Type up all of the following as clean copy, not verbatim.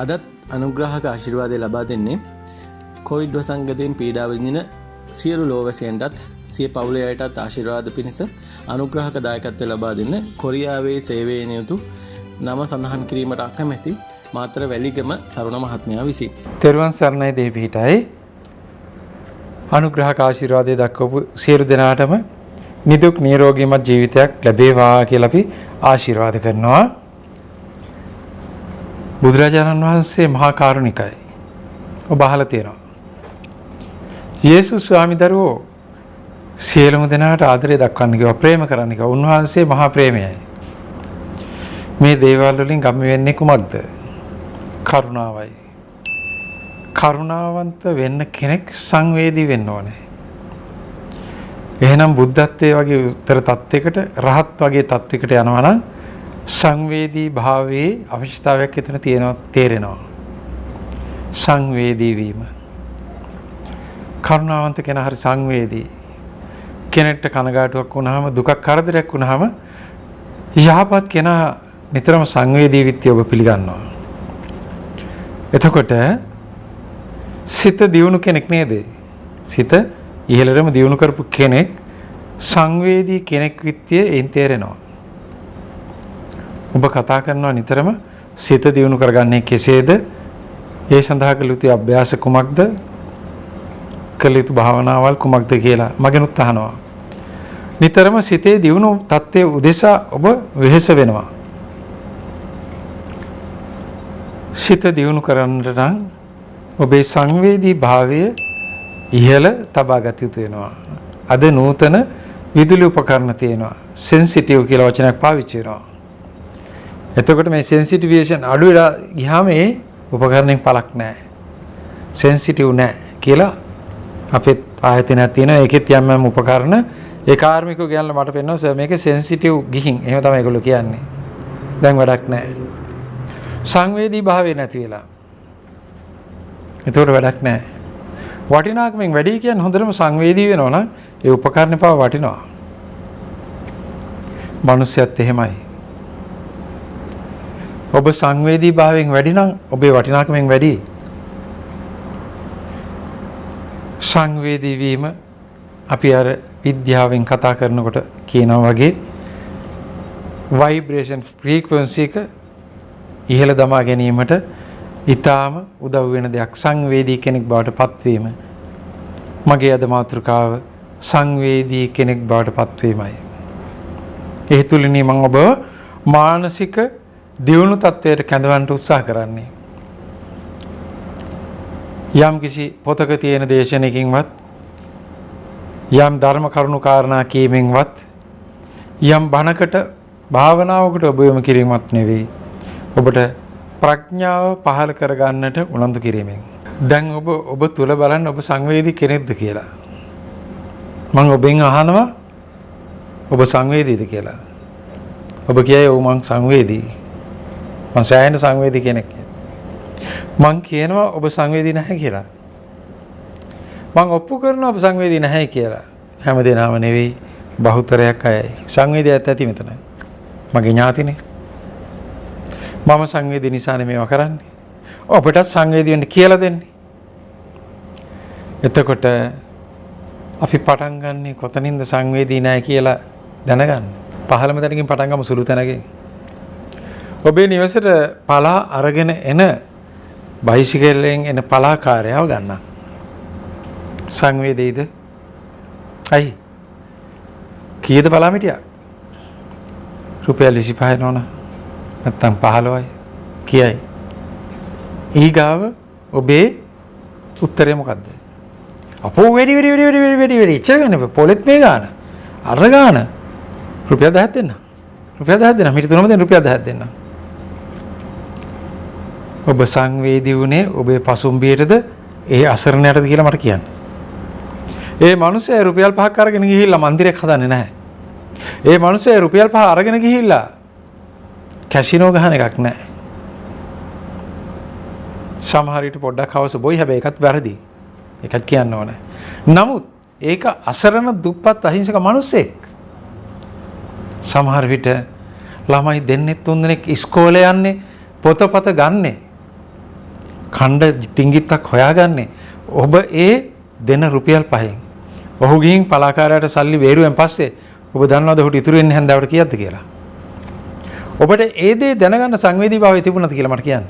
අදත් අනුග්‍රහක ආශිර්වාදය ලබා දෙන්නේ කොවිඩ් වසංගතයෙන් පීඩා විඳින සියලු ලෝවැසියන්ටත් සිය පවුලේ අයටත් ආශිර්වාද පිණිස අනුග්‍රහක දායකත්වය ලබා දෙන්න කොරියාවේ සේවයේ නියුතු නම සඳහන් කිරීමට අකමැති මාතර වැලිගම තරුණ මහත්මයා විසින්. තෙරුවන් සරණයි දෙවිහිටයි. අනුග්‍රහක ආශිර්වාදය දක්වපු සියලු දෙනාටම නිදුක් නිරෝගීමත් ජීවිතයක් ලැබේවා කියලා අපි ආශිර්වාද කරනවා. බුදුරජාණන් වහන්සේ මහා කාරුණිකයි. ඔබ අහලා තියෙනවා. යේසුස් ස්වාමීදරුවෝ සියලුම දෙනාට ආදරය දක්වන්න කිව්වා, ප්‍රේම කරන්න කිව්වා. උන්වහන්සේ මහා ප්‍රේමයයි. මේ දේවල් වලින් ගම්ම වෙන්නේ කුමක්ද? කරුණාවයි. කරුණාවන්ත වෙන්න කෙනෙක් සංවේදී වෙන්න ඕනේ. එහෙනම් බුද්ධත්වයේ වගේ උත්තර තත්වයකට, රහත් වගේ තත්වයකට යනවා නම් සංවේදී භාවයේ අවශ්‍යතාවයක් එතන තියෙනවා, තේරෙනවා. සංවේදී වීම. කරුණාවන්ත කෙනා හරි සංවේදී. කෙනෙක්ට කනගාටුවක් වුණාම, දුකක් කරදරයක් වුණාම යහපත් කෙනා නිතරම සංවේදී විත්‍ය ඔබ පිළිගන්නවා. එතකොට සිත දියුණු කෙනෙක් නේද? සිත ඉහළටම දියුණු කරපු කෙනෙක් සංවේදී කෙනෙක් විත්‍ය එයින් තේරෙනවා. ඔබ කතා කරනවා නිතරම සිත දියුණු කරගන්නේ කෙසේද? ඒ සඳහා කළ යුතු අභ්‍යාස කුමක්ද? කළ යුතු භාවනාවල් කුමක්ද කියලා මගෙනුත් අහනවා. නිතරම සිතේ දියුණු තත්ත්වයේ උදෙසා ඔබ වෙහෙස වෙනවා. සිත දියුණු කරන්නට නම් ඔබේ සංවේදී භාවය ඉහළ තබා ගත යුතු වෙනවා. අද නූතන විදුලි උපකරණ තියෙනවා. සෙන්සිටිව් කියලා වචනයක් පාවිච්චි වෙනවා. එතකොට මේ සෙන්සිටිවේෂන් අඩු වෙලා ගියාම ඒ උපකරණයෙන් පළක් නැහැ. සෙන්සිටිව් නැහැ කියලා අපේ ආයතනයක් තියෙනවා. ඒකෙත් යම් යම් උපකරණ ඒ කාර්මිකව කියන්න මට පෙන්නනවා සර් මේකේ සෙන්සිටිව් ගිහින්. එහෙම තමයි ඒගොල්ලෝ කියන්නේ. දැන් වැඩක් නැහැ. සංවේදී භාවය නැති වෙලා. ඒතකොට වැඩක් නැහැ. වටිනාකමෙන් වැඩි කියන්නේ හොඳටම සංවේදී වෙනවා නම් ඒ උපකරණ පාව වටිනවා. මිනිස්සුත් එහෙමයි. ඔබ සංවේදී භාවයෙන් වැඩි නම් ඔබේ වටිනාකමෙන් වැඩි. සංවේදී වීම අපි අර විද්‍යාවෙන් කතා කරනකොට කියනවා වගේ ভাইබ්‍රේෂන් ෆ්‍රීකවන්සි එක ඉහළ දමා ගැනීමට ඊටාම උදව් වෙන දෙයක් සංවේදී කෙනෙක් බවට පත්වීම. මගේ අද මාතෘකාව සංවේදී කෙනෙක් බවට පත්වීමයි. ඒ තුලින් මම ඔබ මානසික දියුණු තත්වයට කැඳවන්න උත්සාහ කරන්නේ. යම් කිසි පොතක තියෙන දේශනයකින්වත්, යම් ධර්ම කරුණු කාරණා කීමෙන්වත්, යම් බණකට භාවනාවකට ඔබ යොමු කිරීමක් නෙවෙයි. ඔබට ප්‍රඥාව පහළ කරගන්නට උනන්දු කිරීමෙන්. දැන් ඔබ තුල බලන්න ඔබ සංවේදී කෙනෙක්ද කියලා. මම ඔබෙන් අහනවා ඔබ සංවේදීද කියලා. ඔබ කියයි ඔව් මං සංවේදී. මං සෑහෙන සංවේදී කෙනෙක්. මං කියනවා ඔබ සංවේදී නැහැ කියලා. මං ඔප්පු කරනවා ඔබ සංවේදී නැහැ කියලා. හැමදේනම නෙවෙයි, බහුතරයක් අයයි. සංවේදීයත් ඇති මෙතන. මගේ ඥාතිනේ. මම සංවේදී නිසානේ මේවා කරන්නේ. ඔබටත් සංවේදී වෙන්න කියලා දෙන්නේ. එතකොට අපි පටන් ගන්නේ කොතනින්ද සංවේදී නැහැ කියලා දැනගන්න. පහළම තැනකින් පටන් ගමු, සුළු තැනකින්. ඔබේ නිවසට පලා අරගෙන එන බයිසිකලයෙන් එන පලාකාරයව ගන්න. සංවේදීද? අයි කීයද පලා මිටියක්? රුපියල් 25 නෝනා. නැත්තම් 15යි කියයි. ඊගාව ඔබේ උත්තරය මොකද්ද? අපෝ වැඩි ඉච්චර ගන්න පොලෙත් මේ ගාන. අර ගාන රුපියල් 10ක් දෙන්න. රුපියල් 10ක් දෙන්න. මිට තුනම දෙන්න රුපියල් 10ක් දෙන්න. ඔබ සංවේදී වුණේ ඔබේ පසුම්බියටද ඒ අසරණයටද කියලා මට කියන්න. ඒ මිනිස්සේ රුපියල් 5ක් අරගෙන ගිහිල්ලා මන්දිරයක් හදන්නේ නැහැ. ඒ මිනිස්සේ රුපියල් 5 අරගෙන ගිහිල්ලා කැසිනෝ ගහන එකක් නැහැ. සමහර විට පොඩ්ඩක් හවස බොයි, හැබැයි ඒකත් වැරදි. ඒකත් කියන්න ඕනේ. නමුත් ඒක අසරණ දුප්පත් අහිංසක මිනිස්සෙක්. සමහර විට ළමයි දෙන්නේ තුන් දෙනෙක් ඉස්කෝලේ යන්නේ, පොතපත ගන්නේ. ඛණ්ඩ ටිංගිත්තක් හොයාගන්නේ ඔබ ඒ දෙන රුපියල් 5න්. ඔහු ගිහින් පලාකාරයට සල්ලි වේරුවෙන් පස්සේ ඔබ දන්නවද ඔහුට ඉතුරු වෙන්නේ හැන්දාවට කීයක්ද කියලා? ඔබට ඒ දේ දැනගන්න සංවේදීභාවය තිබුණාද කියලා මට කියන්න.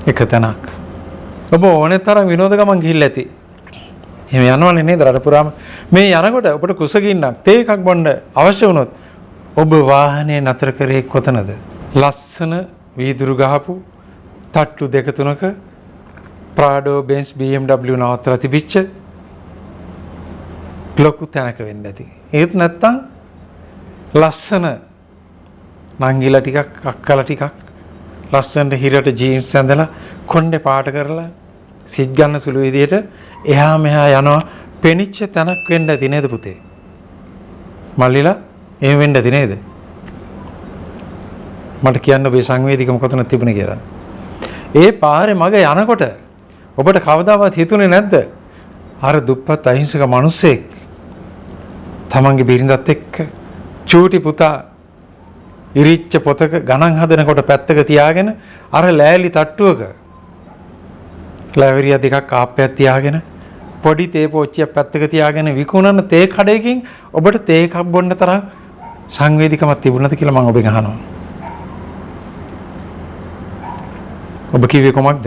එක තැනක්. ඔබ ඕනේ තරම් විනෝද ගමන් ගිහිල්ලා ඇති. එහෙම යනවනේ නේද රට පුරාම. මේ යනකොට ඔබට කුසගින්නක් තේ එකක් බොන්න අවශ්‍ය වුණොත් ඔබ වාහනේ නතර කරේ කොතනද? ලස්සන වීදුරු ගහපු තට්ටු දෙක තුනක Prado Benz BMW නවත්තලා තිබිච්ච ලොකු තැනක වෙන්න ඇති. ඒත් නැත්තම් ලස්සන නංගිලා ටිකක් අක්කලා ටිකක් ලස්සනට හිරට ජීන්ස් ඇඳලා කොණ්ඩේ පාට කරලා සිත් ගන්න සුළු විදියට එහා මෙහා යනවා පෙනිච්ච තැනක් වෙන්න ඇති නේද පුතේ? මල්ලිලා එහෙම වෙන්න ඇති නේද? මට කියන්න ඔබේ සංවේදීකම කොතනද තිබුණේ කියලා. ඒ පාරේ මග යනකොට ඔබට කවදාවත් හිතුනේ නැද්ද? අර දුප්පත් අහිංසක මිනිස්සෙක් තමන්ගේ බිරිඳත් එක්ක චූටි පුතා ඉරිච්ච පොතක ගණන් හදනකොට පැත්තක තියාගෙන අර ලෑලි තට්ටුවක ලැවරියා දෙකක් ආප්පයක් තියාගෙන පොඩි තේ පෝච්චියක් පැත්තක තියාගෙන විකුණන තේ කඩේකින් ඔබට තේ එකක් බොන්න තරම් සංවේදීකමක් තිබුණාද කියලා මම ඔබෙන් අහනවා. ඔබ කිව්වේ කොහොමද?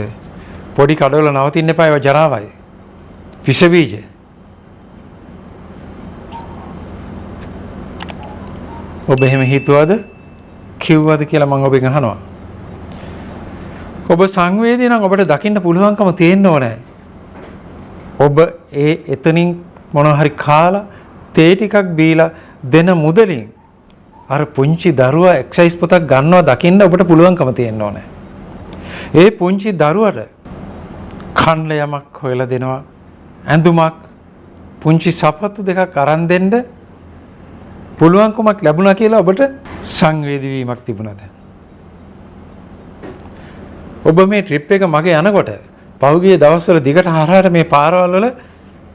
පොඩි කඩවල නවතින්න එපා ඒවා ජරාවයි. විෂ බීජ. ඔබ එහෙම හිතුවද? කිව්වද කියලා මම ඔබෙන් අහනවා. ඔබ සංවේදී නම් ඔබට දකින්න පුළුවන්කම තියෙන්න ඕනේ. ඔබ එතනින් මොනවා හරි කාලා තේ ටිකක් බීලා දෙන මුදලින් අර පුංචි දරුවා එක්සයිස් පොතක් ගන්නවා දකින්න ඔබට පුළුවන්කම තියෙන්න ඕනේ. ඒ පුංචි දරුවට කන්න යමක් හොයලා දෙනවා, ඇඳුමක්, පුංචි සපත්තු දෙකක් අරන් දෙන්න පුළුවන්කමක් ලැබුණා කියලා ඔබට සංවේදී වීමක් තිබුණාද? ඔබ මේ ට්‍රිප් එක මගේ යනකොට පහුගිය දවස්වල දිගට හරහාට මේ පාරවල් වල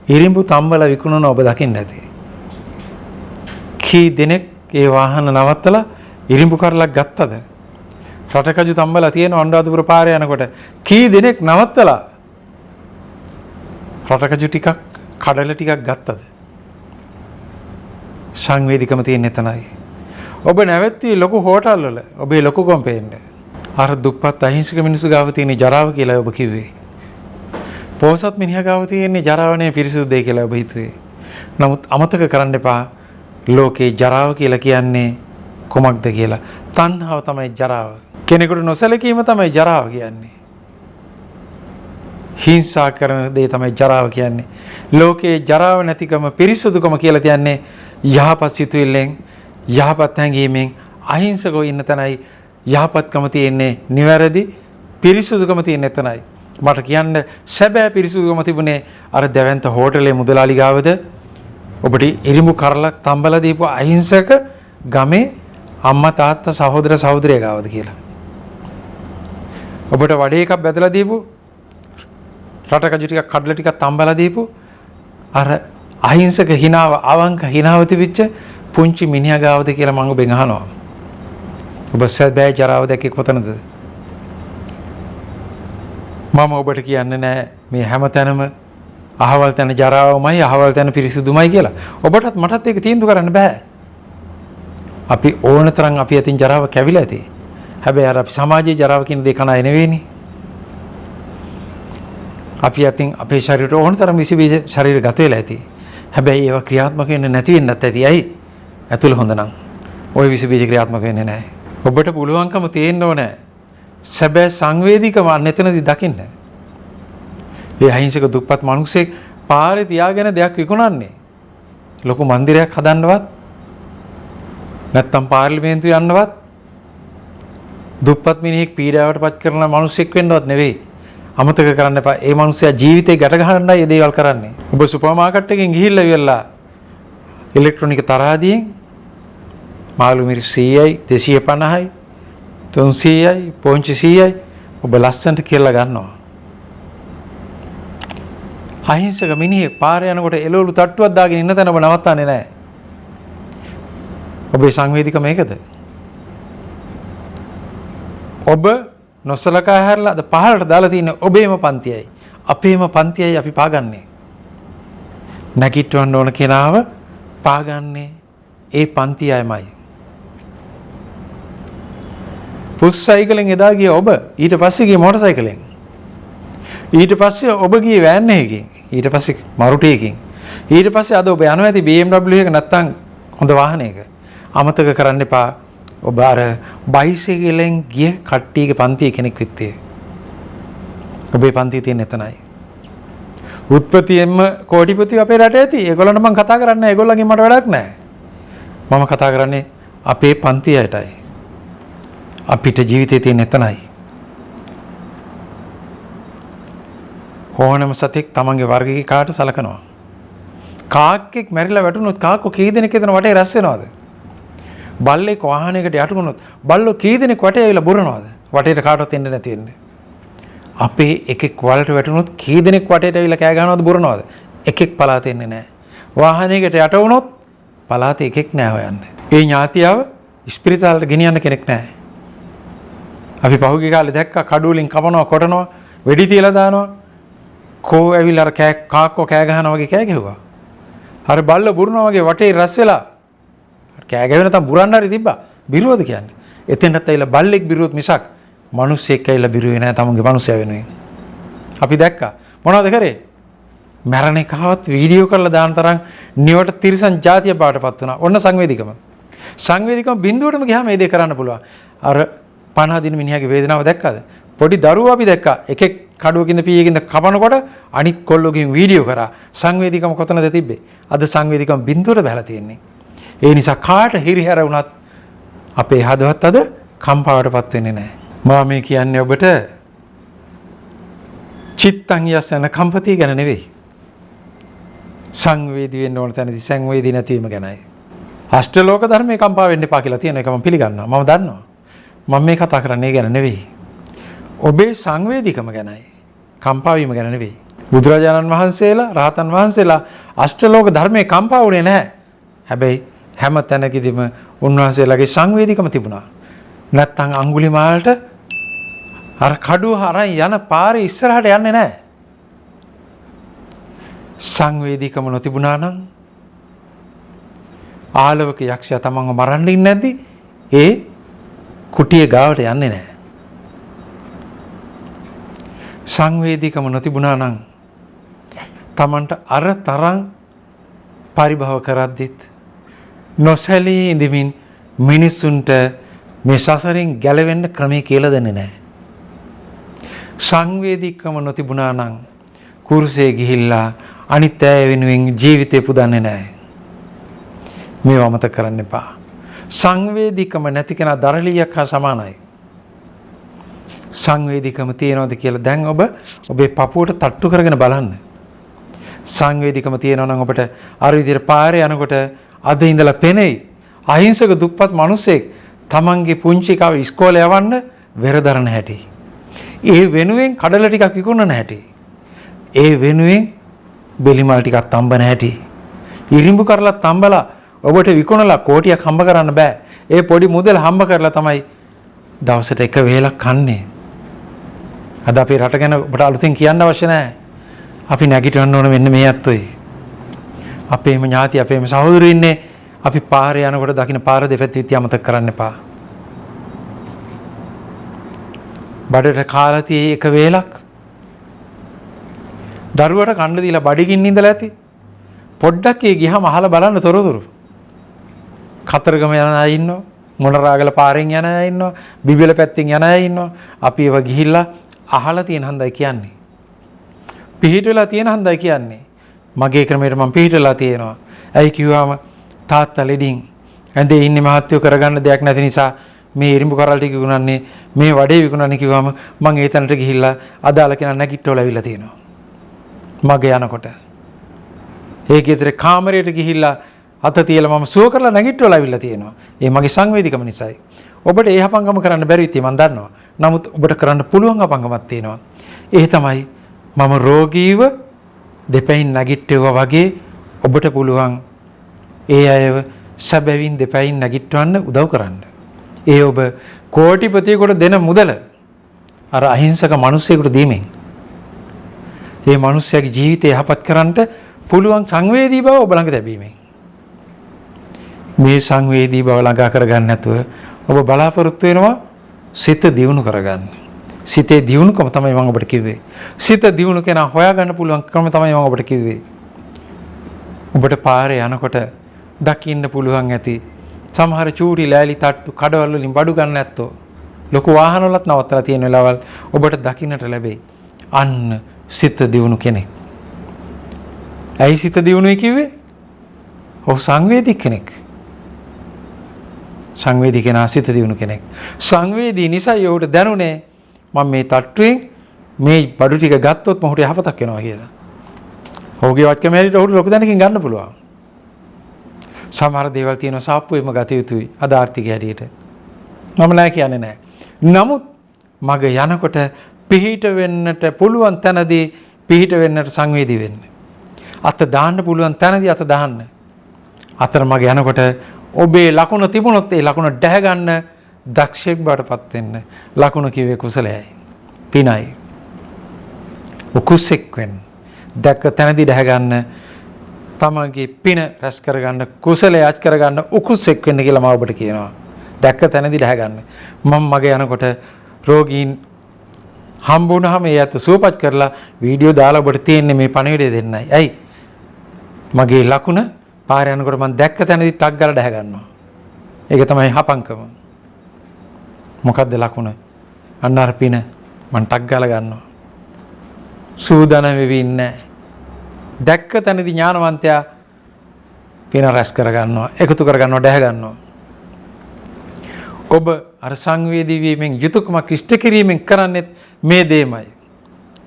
ඉරිඹු තම්බලා විකුණන ඔබ දකින්න ඇති. කී දෙනෙක් ඒ වාහන නවත්තලා ඉරිඹු කරලක් ගත්තද? රටකජු තම්බලා තියෙන අනුරාධපුර පාරේ යනකොට කී දෙනෙක් නවත්තලා රටකජු ටිකක් කඩල ටිකක් ගත්තද? සංවේදීකම තියෙන එතනයි. ඔබ නැවැත්වී ලොකු හෝටල් වල ඔබේ ලොකුකම් පේන්නේ. අර දුප්පත් අහිංසක මිනිස්සු ගාව තියෙන ජරාව කියලා ඔබ කිව්වේ. පොහොසත් මිනිහා ගාව තියෙන ජරාවනේ පිරිසුදු දෙය කියලා ඔබ හිතුවේ. නමුත් අමතක කරන්න එපා ලෝකේ ජරාව කියලා කියන්නේ කොමක්ද කියලා. තණ්හාව තමයි ජරාව. කෙනෙකුට නොසැලකීම තමයි ජරාව කියන්නේ. හිංසා කරන දේ තමයි ජරාව කියන්නේ. ලෝකේ ජරාව නැතිකම පිරිසුදුකම කියලා කියන්නේ යහපත් සිතුවිල්ලෙන් යහපත් හැඟීමෙන් අහිංසකව ඉන්න තැනයි යහපත්කම තියෙන්නේ. නිවැරදි පිරිසුදුකම තියෙන එතනයි. මට කියන්න සැබෑ පිරිසුදුකම තිබුණේ අර දැවැන්ත හෝටලේ මුදලාලි ගාවද ඔබට ඉරිඹු කරලක් තම්බලා දීපු අහිංසක ගමේ අම්මා තාත්තා සහෝදර සහෝදරිය ගාවද කියලා. ඔබට වඩේ එකක් බෙදලා දීපු රටකජු ටිකක් කඩල ටිකක් තම්බලා දීපු අර අහිංසක හිනාව අවංක හිනාව තිබිච්ච පුංචි මිනිහා ගාවද කියලා මම ඔබෙන් අහනවා. ඔබ සැබෑ ජරාව දැක්කේ කොතනද? මම ඔබට කියන්නේ නැහැ මේ හැම තැනම අහවල් තැන ජරාවමයි අහවල් තැන පිරිසිදුමයි කියලා. ඔබටත් මටත් ඒක තීන්දුව කරන්න බෑ. අපි ඕන තරම් අපි අතින් ජරාව කැවිලා ඇති. හැබැයි අර අපි සමාජයේ ජරාව කියන දේ කන අය නෙවෙයිනේ. අපි අතින් අපේ ශරීරයට ඕන තරම් විස බීජ ශරීර ගත වෙලා ඇති. හැබැයි ඒවා ක්‍රියාත්මක වෙන්නේ නැති වෙන්නත් ඇති. ඇයි? ඇතුළ හොඳ නම් ওই විස බීජ ක්‍රියාත්මක වෙන්නේ නැහැ. ඔබට පුළුවන්කම තියෙන්න ඕනේ සැබෑ සංවේදීකම නැතනදී දකින්න. ඒ අහිංසක දුප්පත් මිනිස්සෙක් පාරේ තියාගෙන දෙයක් විකුණන්නේ. ලොකු මන්දිරයක් හදන්නවත් නැත්තම් පාර්ලිමේන්තුව යන්නවත් දුප්පත් මිනිහෙක් පීඩාවට පත් කරන මිනිස්සෙක් වෙන්නවත් නෙවෙයි. අමතක කරන්න එපා. ඒ මිනිස්සයා ජීවිතේ ගැට ගන්නයි මේ දේවල් කරන්නේ. ඔබ සුපර් මාකට් එකෙන් ගිහිල්ලා ඉවරලා ඉලෙක්ට්‍රොනික තරහදීන් මාළු මිරිස් 100යි 250යි 300යි පොන්චි 100යි ඔබ ලස්සනට කියලා ගන්නවා. අහිංසක මිනිහෙක් පාරේ යනකොට එළවලු තට්ටුවක් දාගෙන ඉන්න තැන ඔබ නවත්තන්නේ නැහැ. ඔබේ සංවේදීකම මේකද? ඔබ නොසලකා හැරලා අද පහළට දාලා තියෙන ඔබේම පන්තියයි අපේම පන්තියයි අපි පාගන්නේ. නැගිටවන්න ඕන කෙනාව පාගන්නේ ඒ පන්තියමයි. පුස් සයිකලෙන් එදා ගිය ඔබ ඊට පස්සේ ගිය මෝටර් සයිකලෙන්. ඊට පස්සේ ඔබ ගියේ වෑන් එකකින්. ඊට පස්සේ මරුටියකින්. ඊට පස්සේ අද ඔබ යනවා ඇති BMW එක නැත්තම් හොඳ වාහනයක. අමතක කරන්න එපා. ඔබ අර බයිසිකලෙන් ගිය කට්ටියගේ පන්තියේ කෙනෙක් විත්තේ. ඔබේ පන්තිය තියෙන එතනයි. උත්පත්තියෙන්ම කෝටිපති අපේ රටේ ඇති. ඒගොල්ලන්ට මම කතා කරන්නේ ඒගොල්ලන්ගෙන් මට වැඩක් නැහැ. මම කතා කරන්නේ අපේ පන්තියටයි. අපිට ජීවිතේ තියෙන එතනයි. ඕනම සතෙක් තමන්ගේ වර්ගයේ කාට සලකනවා. කාක්කෙක් මැරිලා වැටුනොත් කාක්කෝ කී දෙනෙක් එතන වටේ රැස් වෙනවද? බල්ලෙක් වාහනයකට යට වුණොත් බල්ලෝ කී දෙනෙක් වටේ ඇවිල්ලා බුරනවද? වටේට කාටවත් එන්න නැති වෙන්නේ. අපේ එකෙක් වලට වැටුනොත් කී දෙනෙක් වටේට ඇවිල්ලා කෑ ගහනවද බුරනවද? එකෙක් පලාත එන්නේ නැහැ. වාහනයකට යට වුණොත් පලාතේ එකෙක් නැහැ හොයන්නේ. ඒ ඥාතියව ස්පිරිතාලට ගෙනියන්න කෙනෙක් නැහැ. අපි පහුගිය කාලේ දැක්කා කඩු වලින් කපනවා කොටනවා වෙඩි තියලා දානවා. කෝ ඇවිල්ලා අර කාක්කෝ කෑ ගහනවා වගේ කෑ ගැහුවා. අර බල්ල බුරනවා වගේ වටේ රැස් වෙලා කෑ ගැවෙන තම බුරන්න හරි තිබ්බා. බිරුවද කියන්නේ? එතෙන්ටත් ඇවිල්ලා බල්ලෙක් බිරුවොත් මිසක් මිනිස්සෙක් ඇවිල්ලා බිරුවේ නැහැ තමුන්ගේ මිනිස්සයා වෙනුවෙන්. අපි දැක්කා. මොනවද කරේ? මැරණ එකවත් වීඩියෝ කරලා දාන තරම් නිවට තිරසන් જાතිය බාටපත් වුණා. ඔන්න සංවේදීකම. සංවේදීකම බිඳුවටම ගියාම මේ දේ කරන්න පුළුවන්. අර 50 දින මිනිහාගේ වේදනාව දැක්කද? පොඩි දරුවෝ අපි දැක්කා. එකෙක් කඩුවකින්ද පීයකින්ද කපනකොට අනිත් කොල්ලෝගෙන් වීඩියෝ කරා. සංවේදීකම කොතනද තිබ්බේ? අද සංවේදීකම බිඳුවට බහලා තියෙන්නේ. ඒ නිසා කාට හිරිහැර වුණත් අපේ හදවත් අද කම්පාවටපත් වෙන්නේ නැහැ. මම මේ කියන්නේ ඔබට චිත්තං යසන කම්පති ගැන නෙවෙයි. සංවේදී වෙන්න ඕන තැනදී සංවේදී නැතිවීම ගැනයි. අෂ්ටලෝක ධර්මයේ කම්පා වෙන්න එපා කියලා තියෙන එක මම පිළිගන්නවා. මම දන්නවා. මම මේ කතා කරන්නේ ඒ ගැන නෙවෙයි. ඔබේ සංවේදීකම ගැනයි. කම්පා වීම ගැන නෙවෙයි. බුදුරජාණන් වහන්සේලා රහතන් වහන්සේලා අෂ්ටලෝක ධර්මයේ කම්පා වුණේ නැහැ. හැබැයි හැම තැනකදීම උන්වහන්සේලාගේ සංවේදීකම තිබුණා. නැත්තම් අඟුලිමාලට අර කඩුව හරන් යන පාරේ ඉස්සරහට යන්නේ නැහැ. සංවේදීකම නොතිබුණා නම් ආලවක යක්ෂයා තමන්ව මරන්න ඉන්නේ නැද්දි? ඒ කුටියේ ගාවට යන්නේ නැහැ. සංවේදීකම නොතිබුණා නම් තමන්ට අර තරම් පරිභව කරද්දිත් නොසැලී ඉඳමින් මිනිසුන්ට මේ සසරින් ගැලවෙන්න ක්‍රමයේ කියලා දෙන්නේ නැහැ. සංවේදීකම නොතිබුණා නම් කුරුසේ ගිහිල්ලා අනිත් අය වෙනුවෙන් ජීවිතේ පුදන්නේ නැහැ. මේව අමතක කරන්න එපා. සංවේදීකම නැති කෙනා දරලියක් හා සමානයි. සංවේදීකම තියනවද කියලා දැන් ඔබේ පපුවට තට්ටු කරගෙන බලන්න. සංවේදීකම තියෙනවා නම් ඔබට අර විදිහට පාරේ යනකොට අද ඉඳලා පෙනෙයි අහිංසක දුප්පත් මිනිසෙක් තමන්ගේ පුංචි කව ඉස්කෝලේ යවන්න වෙරදරන හැටි. ඒ වෙනුවෙන් කඩල ටිකක් විකුණන හැටි. ඒ වෙනුවෙන් බෙලිමල් ටිකක් තම්බන හැටි. ඉරිඹු කරලා තම්බලා ඔබට විකුණලා කෝටියක් හම්බ කරන්න බෑ. ඒ පොඩි මුදල් හම්බ කරලා තමයි දවසට එක වේලක් කන්නේ. අද අපේ රට ගැන ඔබට අලුතෙන් කියන්න අවශ්‍ය නැහැ. අපි නැගිටවන්න ඕන මෙන්න මේ අත්ොයි. අපේම ඥාති අපේම සහෝදරයෝ ඉන්නේ. අපි පාරේ යනකොට දකින්න පාර දෙපැත්තේ අමතක කරන්න එපා. බඩට කාලා tie එක වේලක්. දරුවට කන්න දීලා බඩගින්න ඉඳලා ඇති. පොඩ්ඩක් ඒ ගියාම අහලා බලන්න තොරතුරු. කතරගම යන අය ඉන්නවා. මොනරාගල පාරෙන් යන අය ඉන්නවා. බිබිල පැත්තෙන් යන අය ඉන්නවා. අපි ඒව ගිහිල්ලා අහලා තියෙන හන්දයි කියන්නේ. පිහිටලා තියෙන හන්දයි කියන්නේ. මගේ ක්‍රමයට මම පිහිටලා තියෙනවා. ඇයි කිව්වම තාත්තා ලෙඩින් ඇඳේ ඉන්නේ මහත්යෝ කරගන්න දෙයක් නැති නිසා මේ ඉරිඹු කරල් ටික විකුණන්නේ මේ වඩේ විකුණන්නේ කිව්වම මම ඒ තැනට ගිහිල්ලා අදාළ කෙනා නැගිට්ටවල ඇවිල්ලා තියෙනවා. මගේ යනකොට ඒ ගෙදර කාමරයට ගිහිල්ලා අත තියලා මම සුව කරලා නැගිට්ටවල ඇවිල්ලා තියෙනවා. ඒ මගේ සංවේදීකම නිසායි. ඔබට ඒ හපංගම කරන්න බැරි ඉතින් මම දන්නවා. නමුත් ඔබට කරන්න පුළුවන් හපංගමක් තියෙනවා. ඒ තමයි මම රෝගීව දෙපැයින් නැගිට්ටුවා වගේ ඔබට පුළුවන් ඒ අයව සැබවින් දෙපැයින් නැගිටවන්න උදව් කරන්න. ඒ ඔබ කෝටිපතියෙකුට දෙන මුදල අර අහිංසක මිනිස්සෙකුට දීමෙන් ඒ මිනිස්යාගේ ජීවිතය යහපත් කරන්නට පුළුවන් සංවේදී බව ඔබ ළඟ ලැබීමෙන් මේ සංවේදී බව ළඟා කරගන්න නැතුව ඔබ බලාපොරොත්තු වෙනවා සිත දියුණු කරගන්න. සිතේ දියුණුකම තමයි මම ඔබට කිව්වේ. සිත දියුණු කෙනා හොයාගන්න පුළුවන් ක්‍රම තමයි මම ඔබට කිව්වේ. ඔබට පාරේ යනකොට දකින්න පුළුවන් ඇති සමහර චූටි ලෑලි තට්ටු කඩවල වලින් බඩු ගන්න නැත්තෝ ලොකු වාහන වලත් නවත්තලා තියෙන වෙලාවල් ඔබට දකින්නට ලැබෙයි. අන්න සිත දියුණු කෙනෙක්. ඇයි සිත දියුණුයි කිව්වේ? ඔහු සංවේදී කෙනෙක්. සංවේදී කෙනා සිත දියුණු කෙනෙක්. සංවේදී නිසා ඔහුට දැනුනේ මම මේ තට්ටුවෙන් මේ බඩු ටික ගත්තොත් මොහොත යහපතක් වෙනවා කියලා. ඔහුගේ වචකම හැටියට ඔහුට ලොකු දැනකින් ගන්න පුළුවන්. සමහර දේවල් තියෙනවා සාප්පුවෙම ගත යුතුයි අද ආර්ථිකය හැටියට. මම නෑ කියන්නේ නෑ. නමුත් මග යනකොට පිහිට වෙන්නට පුළුවන් තැනදී පිහිට වෙන්නට සංවේදී වෙන්න. අත දාන්න පුළුවන් තැනදී අත දාන්න. අතර මග යනකොට ඔබේ ලකුණ තිබුණොත් ඒ ලකුණ දැහ ගන්න දක්ෂයෙක් බවටපත් වෙන්න. ලකුණ කිව්වේ කුසලයයි. පිනයි. උකුසෙක් වෙන්න. දැක්ක තැනදී දැහ ගන්න තමගේ පින රැස් කරගන්න කුසලයේ අච් කරගන්න උකුසෙක් වෙන්න කියලා මම ඔබට කියනවා. දැක්ක තැනදී දැහ ගන්න. මම මගේ යනකොට රෝගීන් හම්බ වුණාම ඒ අත සුවපත් කරලා වීඩියෝ දාලා ඔබට තියෙන්නේ මේ පණිවිඩය දෙන්නයි. ඇයි? මගේ ලකුණ පාර යනකොට මම දැක්ක තැනදී ටක් ගාලා දැහ ගන්නවා. ඒක තමයි හපංකම. මොකද්ද ලකුණ? අන්න අර පින මම ටක් ගාලා ගන්නවා. සූදානම් වෙවි ඉන්නේ. දැක්ක තැනදී ඥානවන්තයා පින රැස් කරගන්නවා, එකතු කරගන්නවා, දැහ ගන්නවා. ඔබ අර සංවේදී වීමෙන් යුතුයකමක් ඉෂ්ට කිරීමෙන් කරන්නේ මේ දෙයමයි.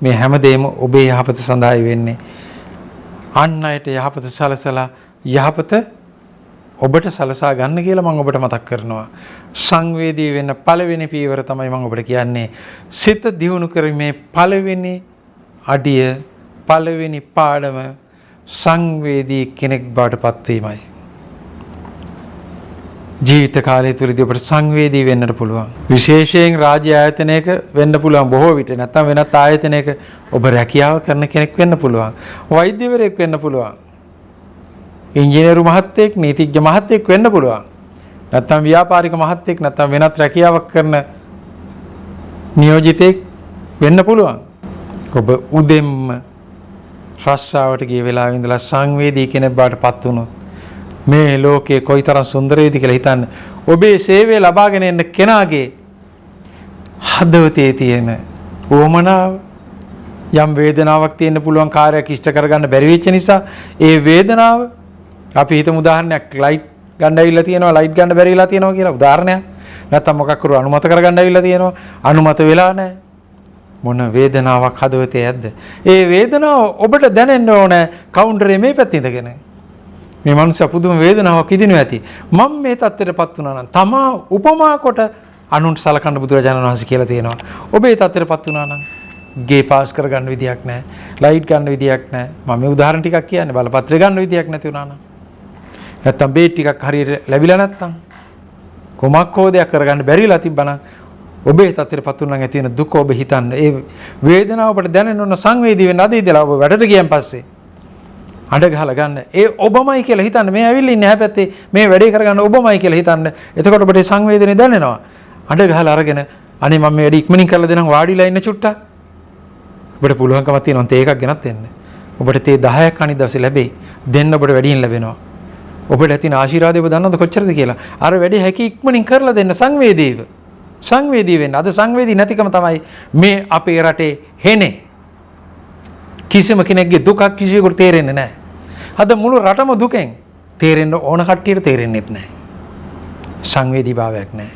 මේ හැම දෙයක්ම ඔබේ යහපත සඳහායි වෙන්නේ. අන් අයට යහපත සලසලා යහපත ඔබට සලසා ගන්න කියලා මම ඔබට මතක් කරනවා. සංවේදී වෙන්න පළවෙනි පීවර තමයි මම ඔබට කියන්නේ. සිත දියුණු කරීමේ පළවෙනි අඩිය පළවෙනි පාඩම සංවේදී කෙනෙක් බවට පත්වීමයි. ජීවිත කාලය තුලදී ඔබට සංවේදී වෙන්නට පුළුවන්. විශේෂයෙන් රාජ්‍ය ආයතනයක වෙන්න පුළුවන් බොහෝ විට. නැත්නම් වෙනත් ආයතනයක ඔබ රැකියාව කරන කෙනෙක් වෙන්න පුළුවන්. වෛද්‍යවරයෙක් වෙන්න පුළුවන්. ඉංජිනේරු මහත්තයෙක්, නීතිඥ මහත්තයෙක් වෙන්න පුළුවන්. නැත්නම් ව්‍යාපාරික මහත්තයෙක්, නැත්නම් වෙනත් රැකියාවක් කරන නියෝජිතයෙක් වෙන්න පුළුවන්. ඔබ උදෙන්ම රස්සාවට ගිය වෙලාවේ ඉඳලා සංවේදී කෙනෙක් බවට පත් වුණොත් මේ ලෝකේ කොයිතරම් සුන්දර වේද කියලා හිතන්න. ඔබේ සේවය ලබාගෙන එන්න කෙනාගේ හදවතේ තියෙන උවමනාව යම් වේදනාවක් තියෙන්න පුළුවන් කාර්යයක් ඉෂ්ට කරගන්න බැරි වෙච්ච නිසා ඒ වේදනාව අපි හිතමු උදාහරණයක් ලයිට් ගන්න ඇවිල්ලා තියෙනවා ලයිට් ගන්න බැරි වෙලා තියෙනවා කියලා උදාහරණයක්. නැත්නම් මොකක් කරු අනුමත කරගන්න ඇවිල්ලා තියෙනවා අනුමත වෙලා නැහැ. මොන වේදනාවක් හදවතේ ඇද්ද? ඒ වේදනාව ඔබට දැනෙන්න ඕන කවුන්ටරේ මේ පැත්තේ ඉඳගෙන. මේ මනුස්සයා පුදුම වේදනාවක් විඳිනවා ඇති. මම මේ තත්ත්වයටපත් වුණා නම් තමා උපමා කොට අනුන්ට සලකන්න බුදුරජාණන් වහන්සේ කියලා තියෙනවා. ඔබේ තත්ත්වයටපත් වුණා නම් ගේ පාස් කරගන්න විදියක් නැහැ. ලයිට් ගන්න විදියක් නැහැ. මම මේ උදාහරණ ටිකක් කියන්නේ බලපත්‍රය ගන්න විදියක් නැති වුණා නම්. නැත්තම් බේට් ටිකක් හරියට ලැබිලා නැත්තම් කොමක් හොදයක් කරගන්න බැරිලා තිබ්බනම් ඔබේ තත්ත්වයටපත් වුණා නම් ඇති වෙන දුක ඔබ හිතන්න. ඒ වේදනාව ඔබට දැනෙන්න ඕන සංවේදී වෙන්න අද ඉඳලා ඔබ වැඩට ගියන් පස්සේ අඬ ගහලා ගන්න. ඒ ඔබමයි කියලා හිතන්න. මේ ඇවිල්ලා ඉන්නේ හැපැත්තේ මේ වැඩේ කරගන්න ඔබමයි කියලා හිතන්න. එතකොට ඔබට සංවේදනය දැනෙනවා. අඬ ගහලා අරගෙන අනේ මම මේ වැඩේ ඉක්මනින් කරලා දෙනම් වාඩිලා ඉන්න චුට්ටක්. ඔබට පුළුවන්කමක් තියෙනවා තේ එකක් ගෙනත් දෙන්න. ඔබට තේ 10ක් අනිත් දවසේ ලැබෙයි. දෙන්න ඔබට වැඩියෙන් ලැබෙනවා. ඔබට ඇතින ආශිර්වාදය ඔබ දන්නවද කොච්චරද කියලා? අර වැඩේ හැකි ඉක්මනින් කරලා දෙන්න සංවේදීව. සංවේදී වෙන්න. අද සංවේදී නැතිකම තමයි මේ අපේ රටේ හෙනේ. කිසිම කෙනෙක්ගේ දුකක් කිසිවෙකුට තේරෙන්නේ නැහැ. අද මුළු රටම දුකෙන් තේරෙන්න ඕන කට්ටියට තේරෙන්නේත් නැහැ. සංවේදී භාවයක් නැහැ.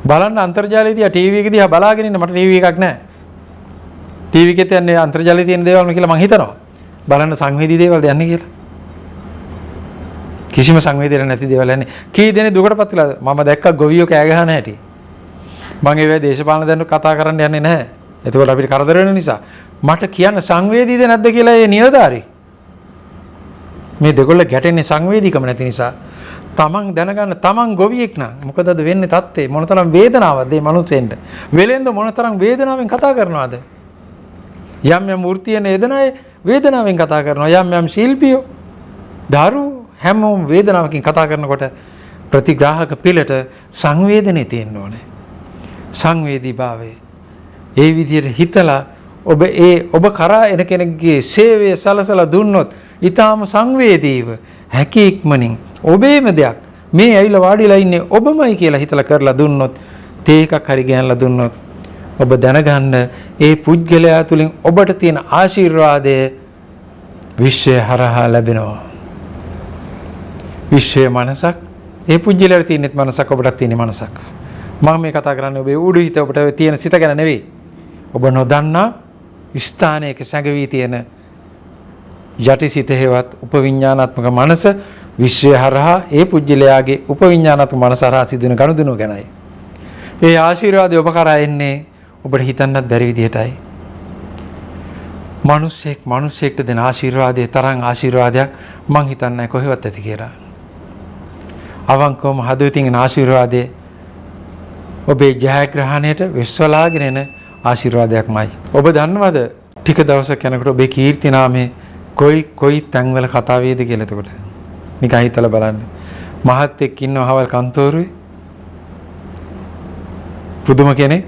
බලන්න අන්තර්ජාලයේදී ටීවී එක දිහා බලාගෙන ඉන්න මට ටීවී එකක් නැහැ. ටීවී එකේ තියන්නේ අන්තර්ජාලයේ තියෙන දේවල් කියලා මම හිතනවා. බලන්න සංවේදී දේවල්ද යන්නේ කියලා. කිසිම සංවේදනයක් නැති දේවල් යන්නේ. කී දෙනෙක් දුකටපත් වෙලාද? මම දැක්ක ගොවියෝ කෑ ගහන හැටි. මම ඒ වෙලාවේ දේශපාලන දැනුත් කතා කරන්න යන්නේ නැහැ. එතකොට අපිට කරදර වෙන නිසා මට කියන්න සංවේදීද නැද්ද කියලා ඒ නිලධාරී. මේ දෙකොල්ල ගැටෙන්නේ සංවේදීකම නැති නිසා. තමන් දැනගන්න තමන් ගොවියෙක් නම් මොකද අද වෙන්නේ තත්ත්වේ මොනතරම් වේදනාවක්ද මේ මනුස්සෙන්ට වෙලෙන්ද මොනතරම් වේදනාවෙන් කතා කරනවද යම් යම් වෘත්තියන යෙදෙනයි වේදනාවෙන් කතා කරනවා යම් යම් ශිල්පියෝ දරුවෝ හැමෝම වේදනාවකින් කතා කරනකොට ප්‍රතිග්‍රාහක පිළට සංවේදනයේ තියෙන්න ඕනේ සංවේදීභාවය ඒ විදිහට හිතලා ඔබ කරා එන කෙනෙක්ගේ සේවය සලසලා දුන්නොත් ඊටාම සංවේදීව හැකි ඉක්මනින් ඔබේම දෙයක් මේ ඇවිල්ලා වාඩිලා ඉන්නේ ඔබමයි කියලා හිතලා කරලා දුන්නොත් තේ එකක් හරි ගෑනලා දුන්නොත් ඔබ දැනගන්න ඒ පුද්ගලයා තුලින් ඔබට තියෙන ආශිර්වාදය විශ්වය හරහා ලැබෙනවා විශ්වයේ මනසක් ඒ පුජ්‍යලයට තියෙනෙත් මනසක් ඔබටත් තියෙන මනසක් මම මේ කතා කරන්නේ ඔබේ උඩු හිත ඔබට තියෙන සිත ගැන නෙවෙයි ඔබ නොදන්නා ස්ථානයක සැඟවී තියෙන යටි සිත හේවත් උපවිඥානාත්මක මනස විශ්වය හරහා ඒ පුජ්‍යලයාගේ උපවිඥානාත්මක මනස හරහා සිදුවෙන ගනුදෙනුව ගැනයි ඒ ආශිර්වාදය ඔබ කරා එන්නේ ඔබට හිතන්නත් බැරි විදිහටයි මිනිස්සෙක්ට දෙන ආශිර්වාදයේ තරම් ආශිර්වාදයක් මං හිතන්නේ කොහෙවත් ඇති කියලා අවංකවම හදවතින් එන ආශිර්වාදයේ ඔබේ ජයග්‍රහණයට විශ්වලාගෙන එන ආශිර්වාදයක්මයි. ඔබ දන්නවද ටික දවසක් යනකොට ඔබේ කීර්ති නාමයේ කොයි තැන්වල කතා වේද කියලා එතකොට. නිකන් හිතලා බලන්න. මහත්තයෙක් ඉන්නව හවල් කන්තෝරුවේ. පුදුම කෙනෙක්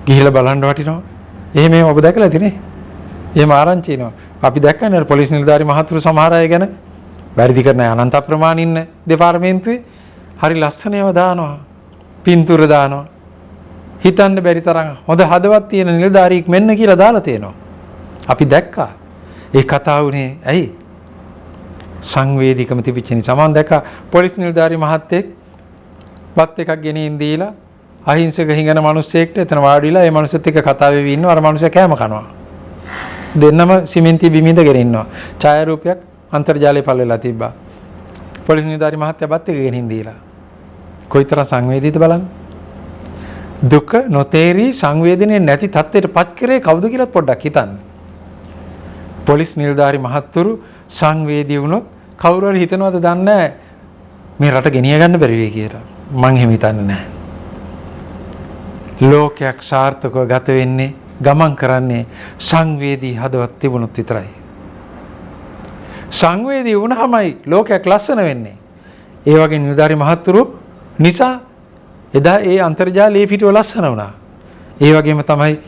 ගිහිල්ලා බලන්න වටිනවා. එහෙම ඔබ දැකලා තියෙන්නේ. එහෙම ආරංචි එනවා. අපි දැක්කනේ අර පොලිස් නිලධාරි මහතුරු සමහර අය ගැන වැරදි කරන අනන්ත අප්‍රමාණ ඉන්න දෙපාර්තමේන්තුවේ හරි ලස්සන ඒවා දානවා. පින්තූර දානවා. හිතන්න බැරි තරම් හොඳ හදවත් තියෙන නිලධාරියෙක් මෙන්න කියලා දාලා තියෙනවා. අපි දැක්කා. ඒ කතාව උනේ ඇයි? සංවේදීකම තිබිච්ච නිසා. මම දැක්කා පොලිස් නිලධාරි මහත්තයෙක් බත් එකක් ගෙනින් දීලා අහිංසක හිඟන මිනිස්සෙක්ට එතන වාඩිලා ඒ මිනිස්සුත් එක්ක කතා වෙවි ඉන්නවා. අර මිනිස්සයා කෑම කනවා. දෙන්නම සිමෙන්ති බිමින්දගෙන ඉන්නවා. ඡායාරූපයක් අන්තර්ජාලයේ පල්ලෙලා තිබ්බා. පොලිස් නිලධාරි මහත්තයා බත් එක ගෙනින් දීලා. කොයිතරම් සංවේදීද බලන්න. දුක නොතේරි සංවේදනයේ නැති තත්ත්වයට පත් කරේ කවුද කියලාත් පොඩ්ඩක් හිතන්න. පොලිස් නිලධාරි මහත්තුරු සංවේදී වුණොත් කවුරු හරි හිතනවද දන්නේ මේ රට ගෙනිය ගන්න බැරි වෙයි කියලා. මං එහෙම හිතන්නේ නැහැ. ලෝකයක් සාර්ථකව ගත වෙන්නේ ගමන් කරන්නේ සංවේදී හදවත් තිබුණොත් විතරයි. සංවේදී වුණාමයි ලෝකයක් ලස්සන වෙන්නේ. ඒ වගේ නිලධාරි මහත්තුරු නිසා එදා ඒ අන්තර්ජාලයේ පිටුව ලස්සන වුණා. ඒ වගේම තමයි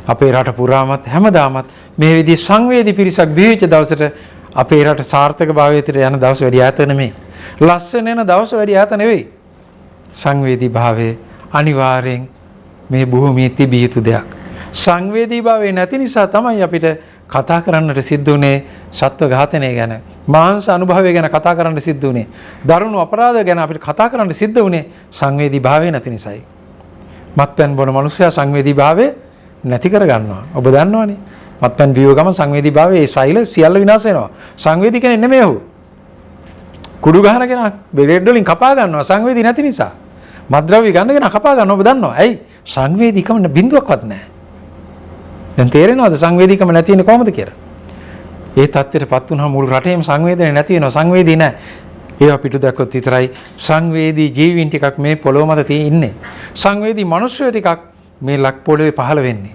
අපේ රට පුරාමත් හැමදාමත් මේ විදිහේ සංවේදී පිරිසක් බිහිවෙච්ච දවසට අපේ රට සාර්ථක භාවයට යන දවස් වැඩි ඈත නෙමෙයි. ලස්සන වෙන දවස් වැඩි ඈත නෙවෙයි. සංවේදී භාවයේ අනිවාර්යෙන් මේ භූමියේ තිබිය යුතු දෙයක්. සංවේදී භාවයේ නැති නිසා තමයි අපිට කතා කරන්නට සිද්ධ වුනේ සත්ව ඝාතනය ගැන. මාංශ අනුභවය ගැන කතා කරන්න සිද්ධ වුනේ. දරුණු අපරාධ ගැන අපිට කතා කරන්න සිද්ධ වුනේ සංවේදී භාවය නැති නිසායි. මත්පැන් බොන මිනිස්සයා සංවේදී භාවය නැති කර ගන්නවා. ඔබ දන්නවනේ. මත්පැන් බීව ගමන් සංවේදී භාවයේ ඒ සෛල සියල්ල විනාශ වෙනවා. සංවේදී කෙනෙක් නෙමෙයි ඔහු. කුඩු ගහනගෙන බෙරෙඩ් වලින් කපා ගන්නවා සංවේදී නැති නිසා. මත්ද්‍රව්‍ය ගන්නගෙන කපා ගන්නවා ඔබ දන්නවා. ඇයි? සංවේදීකම බිඳුවක්වත් නැහැ. දැන් තේරෙනවද සංවේදීකම නැති වෙන්නේ කොහොමද කියලා? ඒ තත්ත්වයටපත් වුණාම මුළු රටේම සංවේදනය නැති වෙනවා. සංවේදී නැහැ. ඒවා පිටු දැක්කොත් විතරයි සංවේදී ජීවීන් ටිකක් මේ පොළොව මත ඉන්නේ. සංවේදී මිනිස්සු ටිකක් මේ ලක් පොළොවේ පහළ වෙන්නේ.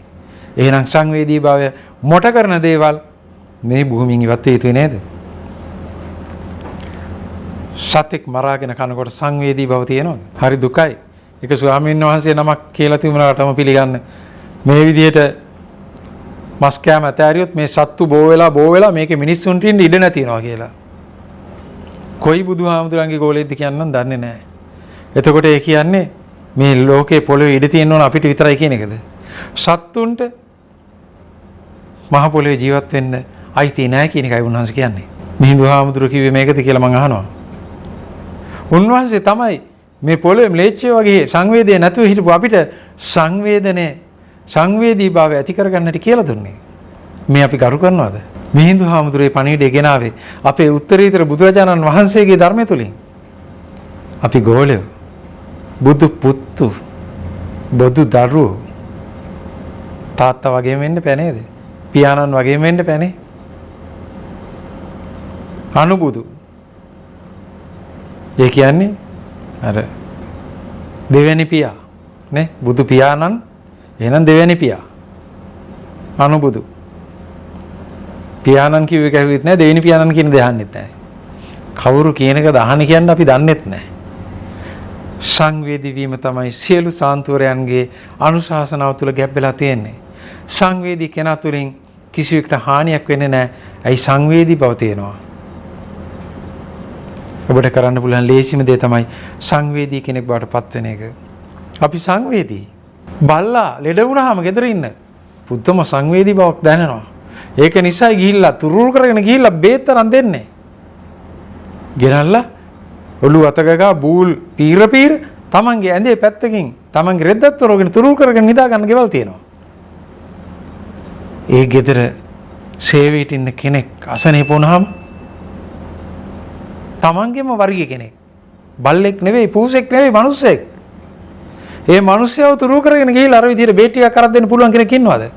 එහෙනම් සංවේදී භාවය මොට කරන දේවල් මේ භූමියෙන් ඉවත් වෙ යුතුයි නේද? සතෙක් මරාගෙන කනකොට සංවේදී භව තියෙනවද? හරි දුකයි. ඒක ස්වාමීන් වහන්සේ නමක් කියලා තිබුණාටම පිළිගන්න. මේ විදිහට මස් කෑම ඇතෑරියොත් මේ සත්තු බෝ වෙලා මේකේ මිනිස්සුන්ට ඉන්න ඉඩ නැතිනවා කියලා. කොයි බුදුහාමුදුරන්ගේ ගෝලෙද්ද කියන්නම් දන්නේ නැහැ. එතකොට ඒ කියන්නේ මේ ලෝකේ පොළොවේ ඉඩ තියෙන්න ඕන අපිට විතරයි කියන එකද? සත්තුන්ට මහ පොළොවේ ජීවත් වෙන්න අයිති නැහැ කියන එකයි උන්වහන්සේ කියන්නේ. මිහිඳු හාමුදුරුවෝ කිව්වේ මේකද කියලා මම අහනවා. උන්වහන්සේ තමයි මේ පොළොවේ ම්ලේච්ඡය වගේ සංවේදනය නැතුව හිටපු අපිට සංවේදී භාවය ඇති කරගන්නට කියලා දුන්නේ. මේ අපි කරු කරනවද? මිහිඳු හාමුදුරුවෝ පණිවිඩය ගෙනාවේ අපේ උත්තරීතර බුදුරජාණන් වහන්සේගේ ධර්මය තුලින්. අපි ගෝලයෝ බුදු පුත්තු බොදු දරුවෝ තාත්තා වගේම වෙන්න බෑ නේද? පියාණන් වගේම වෙන්න බෑනේ. අනුබුදු ඒ කියන්නේ අර දෙවැනි පියා නේ බුදු පියාණන් එහෙනම් දෙවැනි පියා අනුබුදු පියාණන් කිව්වේ කැහුවෙත් නැහැ දෙවෙනි පියාණන් කියන දේ අහන්නෙත් නැහැ. කවුරු කියන එකද අහන්නේ කියන්නේ අපි දන්නෙත් නැහැ. සංවේදී වීම තමයි සියලු සාන්තුවරයන්ගේ අනුශාසනාව තුළ ගැබ් වෙලා තියෙන්නේ. සංවේදී කෙනා තුළින් කිසිවෙකුට හානියක් වෙන්නේ නැහැ. ඇයි සංවේදී බව තියෙනවා. ඔබට කරන්න පුළුවන් ලේසිම දේ තමයි සංවේදී කෙනෙක් බවට පත් වෙන එක. අපි සංවේදී. බල්ලා ලෙඩ වුණාම ගෙදර ඉන්න පුදුම සංවේදී බවක් දැනෙනවා. ඒක නිසායි ගිහිල්ලා තුරුල් කරගෙන ගිහිල්ලා බේත් තරම් දෙන්නේ. ගෙනල්ලා ඔළුව අතගගා බූල් පීර තමන්ගේ ඇඳේ පැත්තකින් තමන්ගේ රෙද්දත් වරගෙන තුරුල් කරගෙන නිදා ගන්න ගෙවල් තියෙනවා. ඒ ගෙදර සේවයට ඉන්න කෙනෙක් අසනීප වුණාම තමන්ගේම වර්ගයේ කෙනෙක් බල්ලෙක් නෙවෙයි පූසෙක් නෙවෙයි මිනිස්සෙක්. ඒ මිනිස්සයව තුරුල් කරගෙන ගිහිල්ලා අර විදිහට බේත් ටිකක් කරන් දෙන්න පුළුවන් කෙනෙක් ඉන්නවද?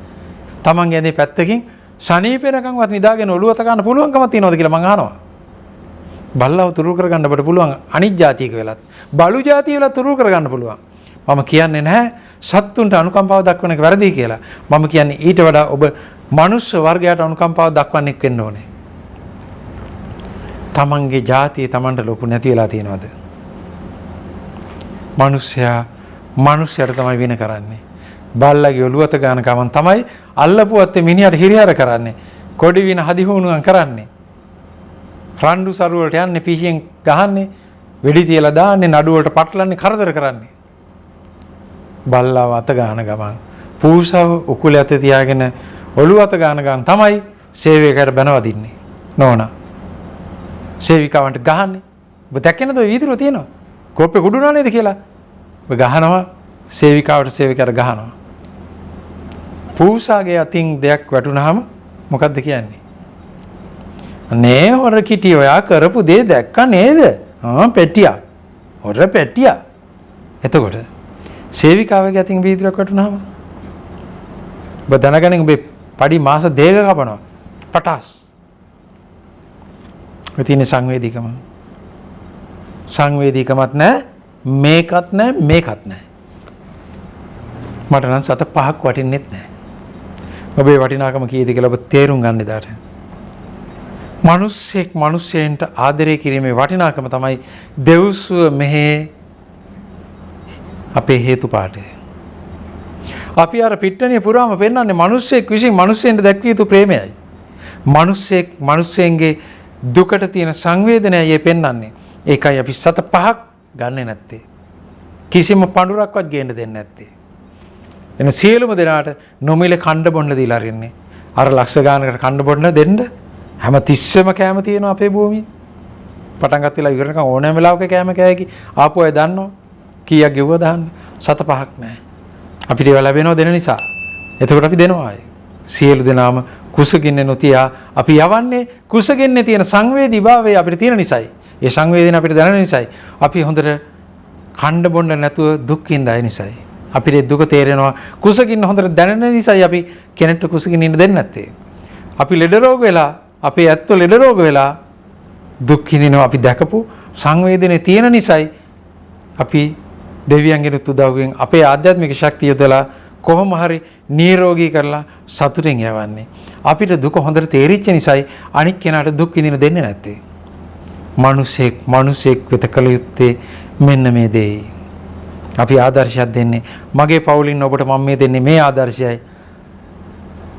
තමන්ගේ ඇඳේ පැත්තකින් සනීපෙනකන්වත් නිදාගෙන ඔළුව අත ගන්න පුළුවන්කමක් තියනවද කියලා මං අහනවා. බල්ලව තුරුල් කරගන්න අපිට පුළුවන් අනිත් જાතියක වෙලත් බලු જાතිය වෙලත් තුරුල් කරගන්න පුළුවන්. මම කියන්නේ නැහැ සත්තුන්ට අනුකම්පාව දක්වන එක වැරදි කියලා. මම කියන්නේ ඊට වඩා ඔබ මනුෂ්‍ය වර්ගයට අනුකම්පාව දක්වන්නෙක් වෙන්න ඕනේ. තමන්ගේ જાතිය තමන්ට ලොකු නැති වෙලා තියෙනවද? මනුෂ්‍යයාට තමයි වින කරන්නේ. බල්ලගේ ඔළුව අත ගන්න ගමන් තමයි අල්ලපුවත් මිනිහට හිරිහැර කරන්නේ. කොඩි වින හදිහුණුවන් කරන්නේ. රණ්ඩු සරු වලට යන්නේ පිහියෙන් ගහන්නේ වෙඩි තියලා දාන්නේ නඩු වලට පටලන්නේ කරදර කරන්නේ. බල්ලාව අත ගන්න ගමන් පූසාව උකුල අත තියාගෙන ඔළුව අත ගන්න ගමන් තමයි සේවකයාට බැනවදින්නේ. නෝනා සේවිකාවන්ට ගහන්නේ. ඔබ දැක්කේ නේද වීදුරුව තියෙනවා. කෝප්පේ කුඩුනා නේද කියලා. ඔබ ගහනවා සේවිකාවට සේවකයාට ගහනවා. පූසාගේ අතින් දෙයක් වැටුනහම මොකද්ද කියන්නේ? නේ හොර කිටි ඔයා කරපු දේ දැක්ක නේද? පෙට්ටියා. හොර පෙට්ටියා. එතකොට සේවිකාවගේ අතින් වීදුරුවක් වැටුනහම ඔබ දැනගනින් ඔබේ පඩි මාස දෙක කපනවා. පටාස්. ඔය තියෙන සංවේදීකම. සංවේදීකමත් නැහැ මේකත් නැහැ මේකත් නැහැ. මට නම් සත පහක් වටින්නෙත් නැහැ. ඔබේ වටිනාකම කීයද කියලා ඔබ තේරුම් ගන්න ඉදාට. මිනිස්සෙන්ට ආදරය කිරීමේ වටිනාකම තමයි දෙව්සුව මෙහි අපේ හේතුපාඨය. අපි අර පිට්ටනිය පුරාම පෙන්වන්නේ මිනිස්සෙක් විසින් මිනිස්සෙන්ට දැක්විය යුතු ප්‍රේමයයි. මිනිස්සෙන්ගේ දුකට තියෙන සංවේදනයයි පෙන්වන්නේ. ඒකයි අපි සත පහක් ගන්නෙ නැත්තේ. කිසිම පඳුරක්වත් ගේන්න දෙන්නේ නැත්තේ. එන සියලුම දෙනාට නොමිලේ කණ්ඩ බොන්න දීලා අරින්නේ. අර ලක්ෂ ගානකට කණ්ඩ බොන්න දෙන්න හැම තිස්සෙම කෑම තියෙනවා අපේ භූමියේ. පටන් ගත්තලා ඉවරනකම් ඕනෑම වෙලාවක කෑම කෑකි ආපු අය දන්නවා. කීයක් ගෙවුව දාන්න සත පහක් නැහැ. අපිට ඒවා ලැබෙනව දෙන නිසා. එතකොට අපි දෙනවා අය. සියලු දෙනාම කුසගින්නේ නොතියා අපි යවන්නේ කුසගින්නේ තියෙන සංවේදී භාවය අපිට තියෙන නිසායි. ඒ සංවේදීන අපිට දැනෙන නිසායි. අපි හොඳට කණ්ඩ බොන්න නැතුව දුක් විඳයි නිසායි. අපිට දුක තේරෙනවා කුසගින්න හොඳට දැනෙන නිසායි අපි කෙනෙක්ට කුසගින්න ඉන්න දෙන්නේ නැත්තේ. අපි ලෙඩ රෝග වෙලා අපේ ඇත්තෝ ලෙඩ රෝග වෙලා දුක් විඳිනවා අපි දැකපු සංවේදනයේ තියෙන නිසායි අපි දෙවියන්ගේ උදව්වෙන් අපේ ආධ්‍යාත්මික ශක්තිය යොදලා කොහොම හරි නිරෝගී කරලා සතුටින් යවන්නේ. අපිට දුක හොඳට තේරිච්ච නිසායි අනික් කෙනාට දුක් විඳින්න දෙන්නේ නැත්තේ. මිනිසෙක් වෙත කළ යුත්තේ මෙන්න මේ දෙයි. අපි ආදර්ශයක් දෙන්නේ. මගේ පවුලින් ඔබට මම මේ දෙන්නේ මේ ආදර්ශයයි.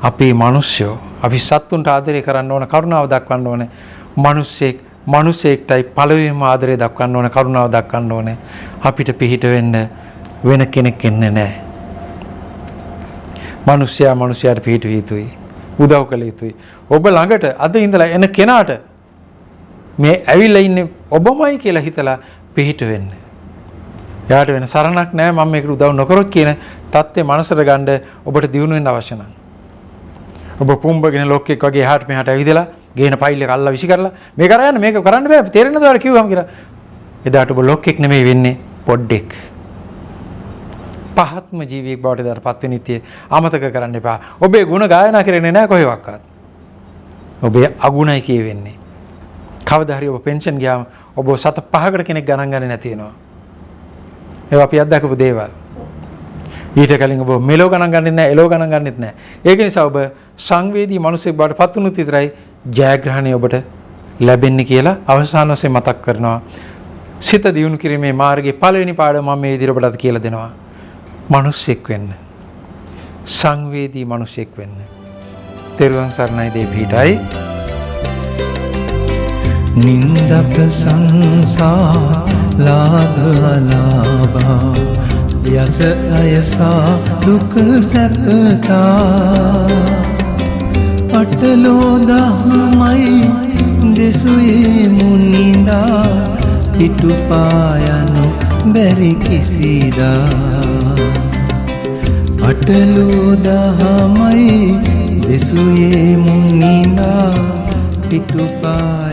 අපි මිනිස්සුયો අපි සත්තුන්ට ආදරය කරන්න ඕන කරුණාව දක්වන්න ඕනේ. මිනිසෙක්ටයි පළවෙනිම ආදරය දක්වන්න ඕනේ කරුණාව දක්වන්න ඕනේ. අපිට පිහිට වෙන්න වෙන කෙනෙක් ඉන්නේ නැහැ. මිනිසයාට පිහිට විය යුතුයි. උදව් කළ යුතුයි. ඔබ ළඟට අද ඉඳලා එන කෙනාට මේ ඇවිල්ලා ඉන්නේ ඔබමයි කියලා හිතලා පිහිට වෙන්න. එයාට වෙන සරණක් නැහැ මම මේකට උදව් නොකරොත් කියන தත්ත්වේ මනසට ගන්න ඔබට දියුණු වෙන්න අවශ්‍ය නැහැ. ඔබ පුම්බගෙන ලොක්ෙක් වගේ එහාට මෙහාට ඇවිදලා ගේන ෆයිල් එක අල්ලලා විසි කරලා මේක කරන්න මේක කරන්න බෑ තේරෙන්නද ඔයාලා කිව්වම කියලා. එදාට ඔබ ලොක්ෙක් නෙමෙයි වෙන්නේ පොඩ්ඩෙක්. පහත්ම ජීවියෙක් බවට දාටපත් වෙන ඉතිය අමතක කරන්න එපා. ඔබේ ಗುಣ ගායනා කරන්නේ නැහැ කොහෙවත්. ඔබේ අගුණයි කියවෙන්නේ. කවදා හරි ඔබ පෙන්ෂන් ගියාම ඔබ සත 5කට කෙනෙක් ගණන් ගන්නේ නැති වෙනවා. ඒවා අපි අත්දකපු දේවල්. ඊට කලින් ඔබ මෙලෝ ගණන් ගන්නෙත් නැහැ, එලෝ ගණන් ගන්නෙත් නැහැ. ඒක නිසා ඔබ සංවේදී මිනිසෙක් බවට පත් වුණොත් විතරයි ජයග්‍රහණය ඔබට ලැබෙන්නේ කියලා අවසාන වශයෙන් මතක් කරනවා. සිත දියුණු කිරීමේ මාර්ගයේ පළවෙනි පාඩම මම මේ විදිහට ඔබට කියලා දෙනවා. මිනිසෙක් වෙන්න. සංවේදී මිනිසෙක් වෙන්න. තෙරුවන් සරණයි දෙවියන්ටයි. නින්ද ප්‍රශංසා ලාභ අලාභා යස අයසා දුක සැපතා අටලෝ දහමයි දෙසුයේ මුනිදා පිටුපායනු බැරි කිසිදා අටලෝ දහමයි දෙසුයේ මුනිදා පිටුපාය